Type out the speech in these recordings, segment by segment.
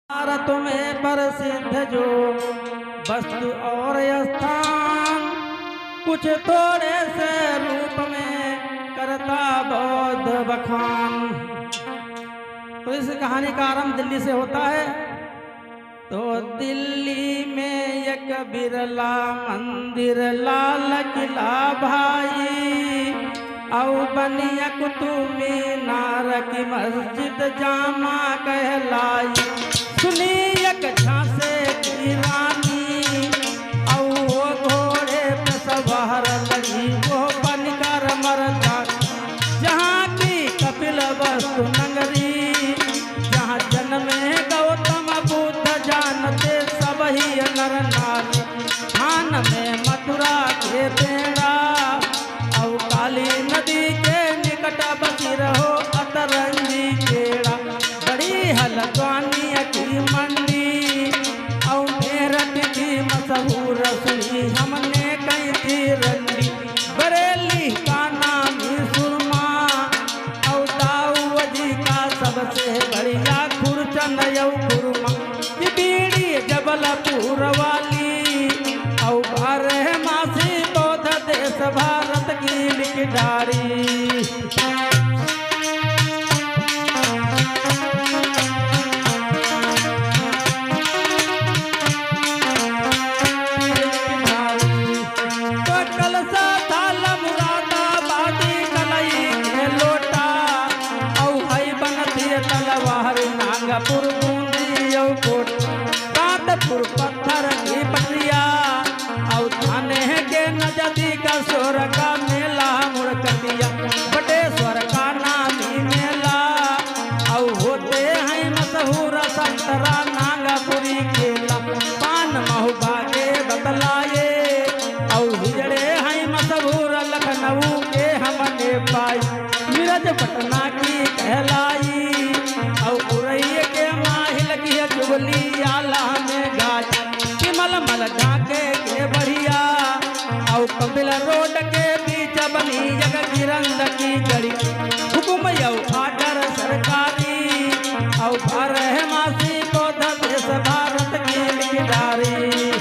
भारत में प्रसिद्ध जो वस्तु और स्थान कुछ थोड़े से रूप में करता बौद्ध बखान। तो इस कहानी का आरंभ दिल्ली से होता है। तो दिल्ली में एक बिरला मंदिर लाल किला भाई औ बनिया कुतुब मीनार की मस्जिद जामा कहलाई। सुनी एक झांसे की रानी औ वो घोड़े पे सवार लगी वो बनकर मर जा। जहाँ की कपिल वस्तु नगरी जहाँ जन्मे गौतम बुद्ध जानते सब ही नर नारी। खान में मथुरा के पेड़ा औ काली नदी के निकट बसी रहो अतरंगी केड़ा। बड़ी हल्द्वानी की मंडी औ मेरठ की मशहूर सुनी हमने कहीं थी रंडी। बरेली का नाम सुरमा औ दाऊदी का सबसे बढ़िया खुरचन यौ खुरमा। बीड़ी जबलपुर वाली औ बारह मासी बौद्ध देश भारत की लिखदारी। कानपुर पत्थर की पटिया और थाने के नजदीक सोर का मेला मुड़कटिया। बटेश्वर का नामी मेला और होते हैं मशहूर संतरा नागपुरी केला। पान महुबा के बतलाए और हिजड़े हैं मशहूर लखनऊ के हमने पाई। मीरज पटना की कहलाई और उरैया के माहिल की जुबली आला में गाय। मल ढाके के बढ़िया और कपिल रोड के बीच बनी जग गिरंद की गड़ी। हुकुम यौ आर्डर सरकारी और बारह मासी बौद्ध देश भारत की लिखदारी।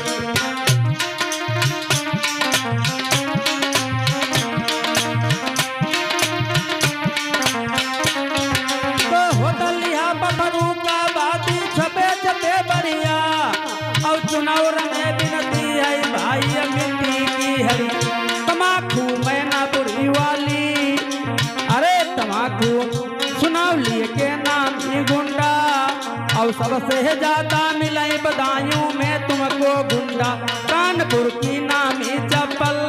चुनाव में बिनती है भाई मिट्टी की हरी। तमाकू मैनापुरी वाली अरे तमाकू सुनाव लिए के नाम ही गुंडा और सबसे ज्यादा मिले बदायूं में तुमको गुंडा। कानपुर की नामी चप्पल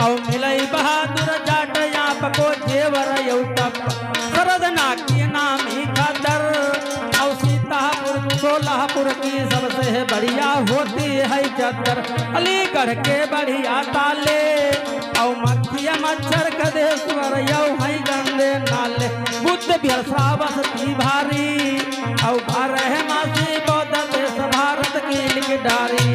और मिले बहादुर जाट यहाँ को जेवर यौटप। सरदना की नामी खदर और सीतापुर सोलापुर की सबसे बढ़िया होती है चद्दर। अलीगढ़ के बढ़िया ताले और मक्खिया मच्छर कदेश्वर यौ है गंदे नाले। बुद्ध बिरसावस की भारी और बारह मासी बौद्ध देश भारत की लिखदारी।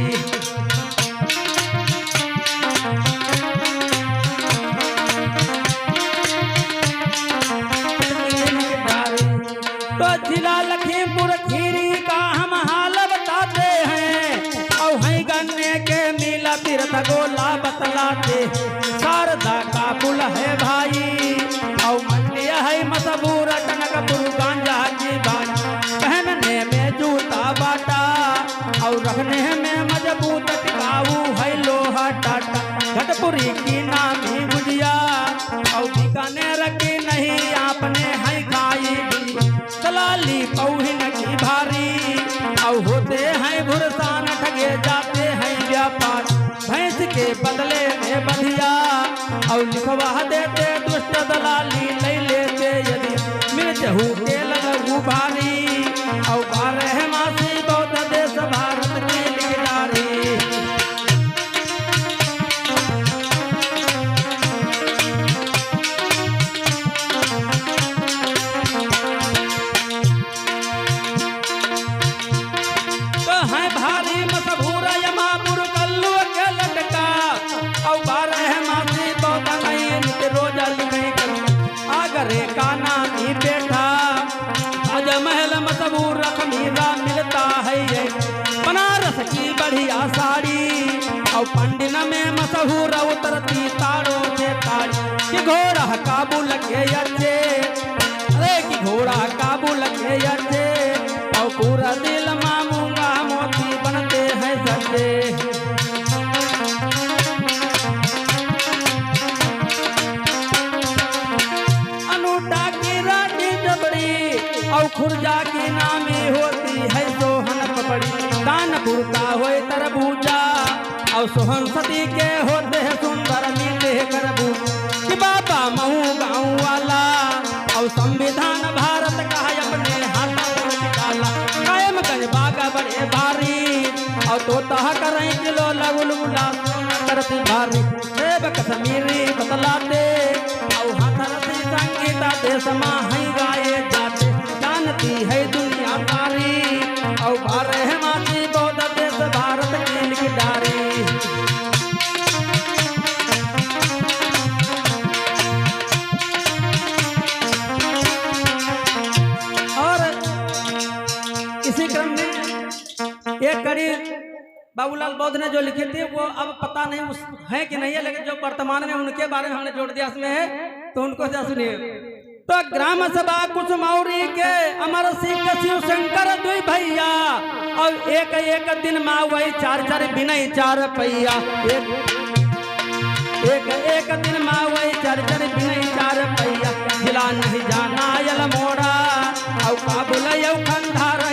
तो जिला लखीमपुर खीरी का हम हाल बताते हैं और हैं गन्ने के मीला तीर्थ गोला बतलाते। शारदा का पुल है भाई और मंडिया है मशहूर टनकपुर गांजा की बात। पहनने में जूता बाटा और रखने में मजबूत टिकाऊ है लोहा टाटा। घटपुरी की नामी गुजिया और बीकानेर की नहीं आपने है खाई। दलाली पौहिन की भारी और होते हैं भुरसान ठगे जाते हैं व्यापार। भैंस के बदले में बधिया और लिखवा देते दुष्ट दलाली ले लेते यदि। मिर्चहू के लगू भारी और बारह मासी बौद्ध देश भारत की लिखदारी। रोजा लिखे और पंडिन में मशहूर उतरती तारों से ताड़ी कि घोड़ा काबुल के अच्छे, अरे कि घोड़ा काबुल के अच्छे और पूरा दिल मामूंगा मोती बनते हैं सच्चे। अनूठा की रानी जबड़ी और खुर्जा की नामी होती है सोहन पपड़ी, कानपुर का होए तरबूजा और सोहन सती के होते हैं सुंदर मीठे करबूज कि बाबा महू गाँव वाला और संविधान भारत का है अपने हाथों में निकाला, कायमगंज बागा बड़े भारी और तोता करें किलो लगुलगुला करती भारी, सेब कश्मीरी बतलाते और हाथरसी संगीता देश माँ है गाए जाते, जानती है दुनिया सारी और बारह मासी बौद्ध देश भारत की लिखदारी। और इसी क्रम में एक कड़ी बाबूलाल बौद्ध ने जो लिखे थे वो अब पता नहीं उस है कि नहीं है, लेकिन जो वर्तमान में उनके बारे में हमने जोड़ दिया उसमें है, तो उनको से सुनिए। तो ग्राम सभा कुछ मौरी के अमर सिंह शिव शंकर दुई भैया और एक एक दिन माँ वही चार चार बिनई चार पैया, एक एक दिन माँ वही चार चार बिनई चार पैया, जिला नहीं जाना यल मोड़ा और काबुल यौ खंडार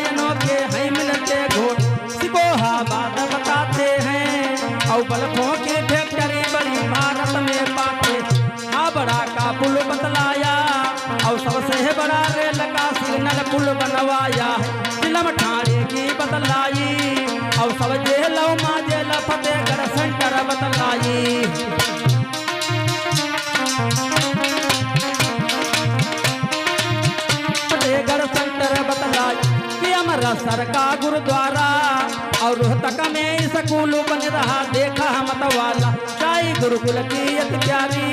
के है मिलते घोड़ सिकोहा बात बताते हैं और बल्फों की फैक्ट्री बड़ी भारत में पाते, आ बड़ा का पुल बतलाया और सबसे बड़ा रेल का सिग्नल पुल बनवाया, फिल्म ठाणे की बतलाई और सब जेल माँ जेल फतेहगढ़ सेंटर बतलाई। फतेहगढ़ सेंटर बतलाई कि अमृतसर का गुरुद्वारा और रोहतक में स्कूल बन रहा देखा मत वाला, साई गुरुकुल की अति प्यारी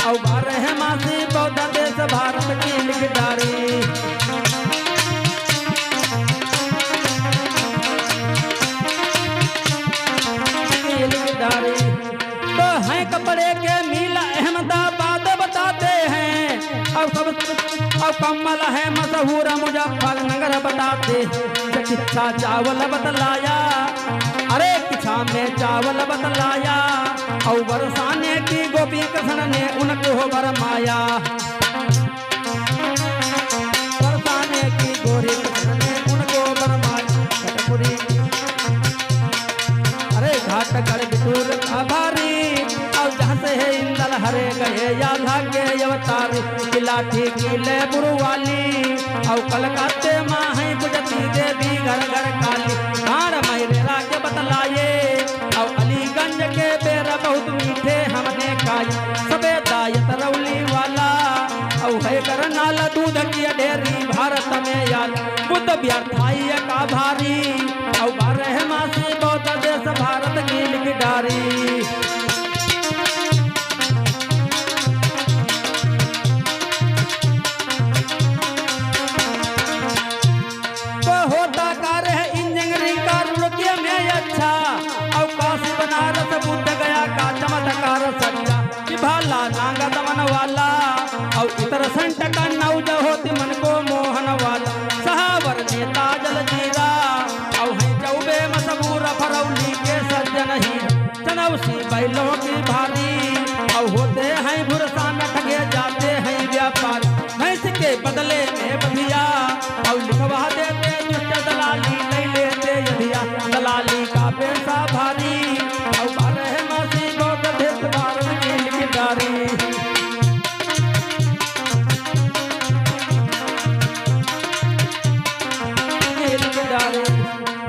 और बारह मासी बौद्ध देश भारत की लिखदारी। तो है कपड़े के मिल अहमदाबाद बताते हैं और कमल है मशहूर मुजफ्फरनगर बताते, किच्छा चावल बतलाया, अरे किच्छा में चावल बतलाया और बरसाने की गोपी कृष्ण ने उनको बरमाया, बरसाने की गोरी कृष्ण ने उनको बरमाया, अरे घाट कर बिटूर का भारी और जहाँ से है इंदल हरे गए या भाग्य अवतारी, लाठी की ले बुरवाली और कलकत्ते माँ है गुजती देवी घर घर काली, हार मैरेरा के बतलाए और अलीगंज के बेर बहुत मीठे हमने खाए, सफेदायत रौली वाला और है करनाल दूध की डेरी भारत में याल, बुद्ध व्यर्थाई का भारी और बारह मासी बौद्ध देश भारत की लिखदारी। तो होता कार्य है इंजीनियरिंग का रुड़किया में अच्छा और काशी बनारस बुद्ध गया का चमत्कार सच्चा कि भाला नांगा दमन वाला और इतर संट का नौज होती मन को मोहन वाला, सहावर नेता जल जीरा और है चौबे मशहूर फरौली के सज्जन ही, चनौसी बैलों की भारी और होते हैं भुरसान ठगे जाते हैं व्यापारी, भैंस के बदले में बधिया और लिखवा देते दुष्ट दलाली नहीं लेते यदिया, दलाली का पैसा भारी और बारह मासी बौद्ध देश भारत की लिखदारी।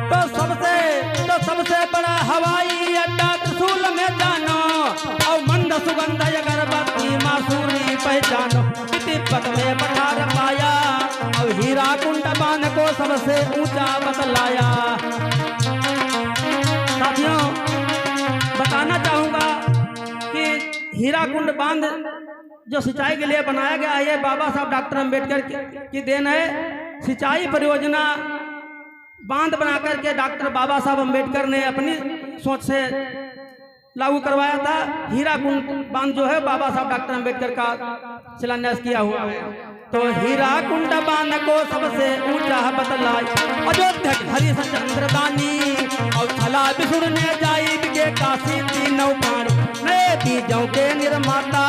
तो सबसे बड़ा हवाई अड्डा त्रिशूल में जानो और मंद सुगंध अगरबत्ती मासूरी पहचानो, तिब्बत में पठार पाया और हीरा कुंड बांध को सबसे ऊंचा बतलाया। साथियों बताना चाहूंगा कि हीरा कुंड बांध जो सिंचाई के लिए बनाया गया है, ये बाबा साहब डॉक्टर अंबेडकर की देन है। सिंचाई परियोजना बांध बना करके डॉक्टर बाबा साहब अंबेडकर ने अपनी सोच से लागू करवाया था। हीराकुंड बांध जो है बाबा साहब डॉक्टर अम्बेडकर का शिलान्यास किया हुआ है। तो हीराकुंड बांध को सबसे ऊंचा बतलाई अयोध्या के हरिश्चंद्र दानी और थला बिछुड़ने जाई के काशी तीनों पानी नए बीजों के निर्माता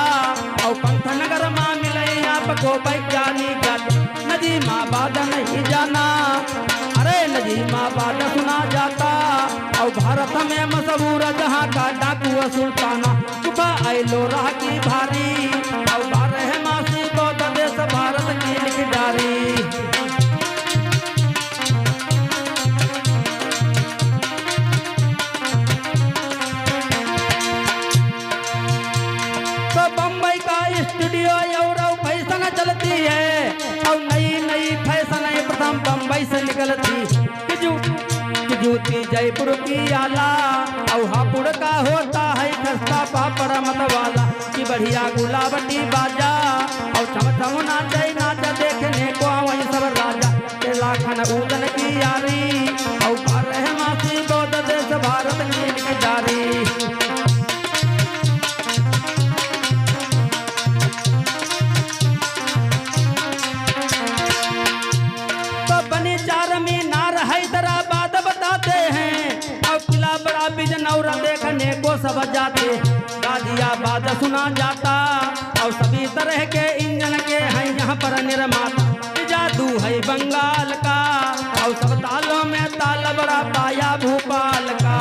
और पंथ नगर मां मिले आपको वैज्ञानिक नदी माँ बाद नहीं जाना, अरे नदी माँ बाद सुना जाता और भारत में मशहूर जहाँ का डाकू सुल्ताना सुबह आई लोरा की भारी और 12 मासी बौद्ध देश भारत की लिखदारी। तो बम्बई का स्टूडियो और फैशन चलती है और नई नई फैशन प्रथम बम्बई से निकलती जूती जयपुर की आला और हापुड़ का होता है खस्ता पापड़ मत वाला की बढ़िया गुलाबटी बाजा और चमचम नाचे नाचा देखने को वही सब राजा के लाखन उदन की यारी और 12 मासी बौद्ध देश भारत की लिखदारी। तो बनी 4 मीनार हैदराबाद बताते हैं और किला बड़ा बिजनौरा देखने को सब जाते गाजियाबाद सुना जाता और सभी तरह के इंजन के हैं यहाँ पर निर्माता जादू है बंगाल का और सब तालों में ताल बड़ा पाया भोपाल का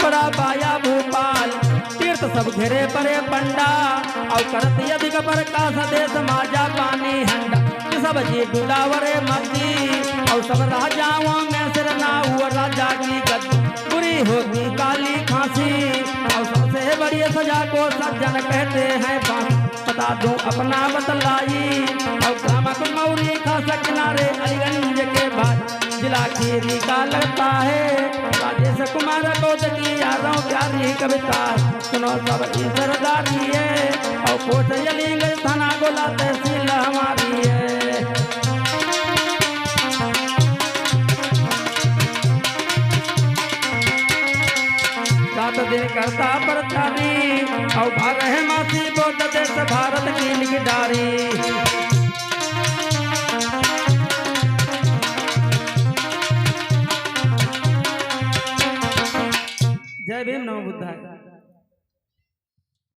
बड़ा पाया भोपाल तीर्थ सब घेरे परे पंडा और करत अधिक प्रकाश देश माजा पानी हंडा सब जी डुलावरे मती और सब राजाओं में सिरना हुआ राजा की गद्दी बुरी होगी काली खांसी और सबसे बड़ी सजा को सज्जन कहते हैं फांसी बता दूं अपना बतलाई और ग्रामक मौरी खासा किनारे अलीगंज के बाद जिला खीरी का लगता है राजेश कुमार कोद की यादों प्यारी कविता सुनो सब की सरदारी है और कोट अलीगंज थाना गोला तहसील हमारी है। 7 दिन करता प्रचारी और 12 मासी बौद्ध देश भारत की लिखदारी।